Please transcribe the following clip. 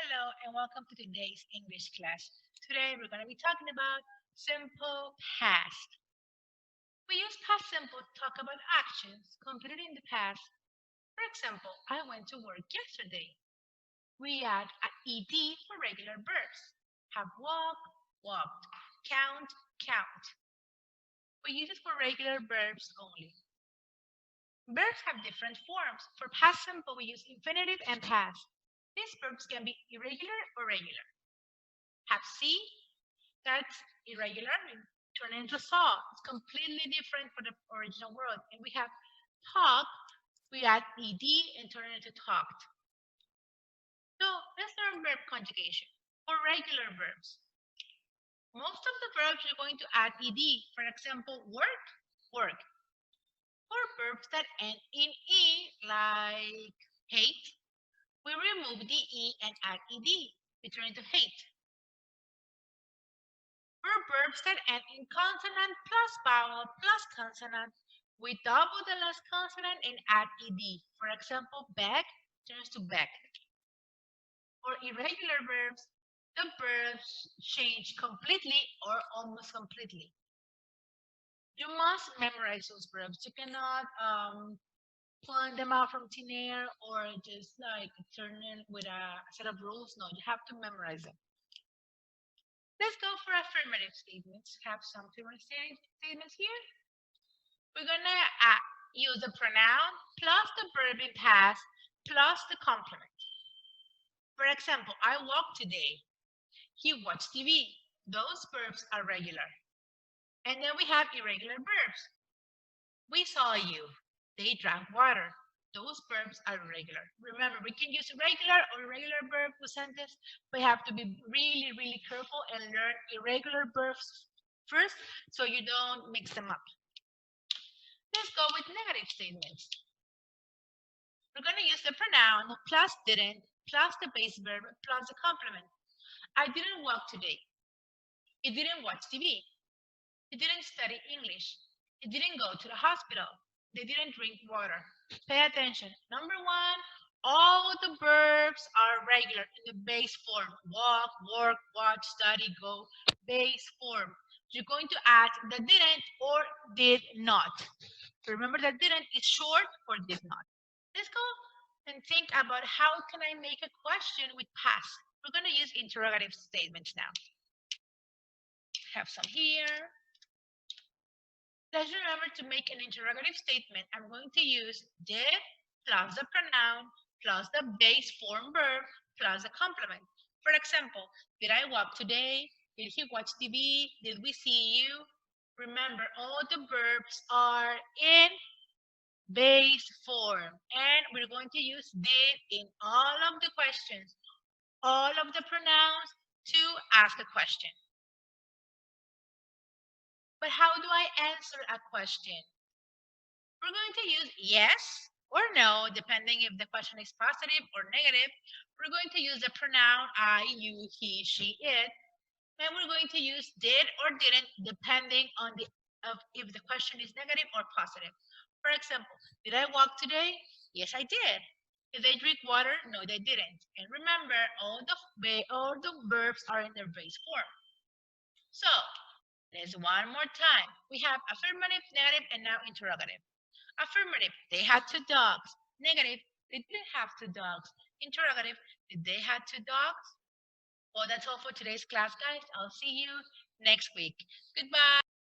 Hello and welcome to today's English class. Today we're going to be talking about simple past. We use past simple to talk about actions completed in the past. For example, I went to work yesterday. We add a ed for regular verbs. Have walked, walked. Count, count. We use it for regular verbs only. Verbs have different forms. For past simple, we use infinitive and past. These verbs can be irregular or regular. Have see, that's irregular, and turn into saw. It's completely different from the original word. And we have talk, we add ed and turn it into talked. So let's learn verb conjugation for regular verbs. Most of the verbs you're going to add ed. For example, work, work. For verbs that end in e, like hate, we remove the e and add ed. We turn into hate. For verbs that end in consonant plus vowel plus consonant, we double the last consonant and add ed. For example, beg turns to beg. For irregular verbs, the verbs change completely or almost completely. You must memorize those verbs. You cannot plan them out from thin air or just like turn in with a set of rules. No, you have to memorize them. Let's go for affirmative statements. Have some affirmative statements here. We're gonna use the pronoun plus the verb in past plus the complement. For example, I walked today. He watched TV. Those verbs are regular. And then we have irregular verbs. We saw you. They drank water. Those verbs are irregular. Remember, we can use regular or irregular verb to sentence. We have to be really, really careful and learn irregular verbs first so you don't mix them up. Let's go with negative statements. We're going to use the pronoun plus didn't plus the base verb plus the complement. I didn't walk today. He didn't watch TV. He didn't study English. He didn't go to the hospital. They didn't drink water. Pay attention. Number one, all the verbs are regular in the base form. Walk, work, watch, study, go. Base form. You're going to add the didn't or did not. Remember that didn't is short for did not. Let's go and think about how can I make a question with past. We're going to use interrogative statements now. Have some here. Let's remember to make an interrogative statement. I'm going to use did plus the pronoun plus the base form verb plus the complement. For example, did I walk today? Did he watch TV? Did we see you? Remember, all the verbs are in base form. And we're going to use did in all of the questions, all of the pronouns to ask a question. But how do I answer a question? We're going to use yes or no, depending if the question is positive or negative. We're going to use the pronoun I, you, he, she, it. And we're going to use did or didn't, depending on if the question is negative or positive. For example, did I walk today? Yes, I did. Did they drink water? No, they didn't. And remember, all the verbs are in their base form. So, there's one more time. We have affirmative, negative, and now interrogative. Affirmative, they had 2 dogs. Negative, they didn't have 2 dogs. Interrogative, did they have 2 dogs? Well, that's all for today's class, guys. I'll see you next week. Goodbye.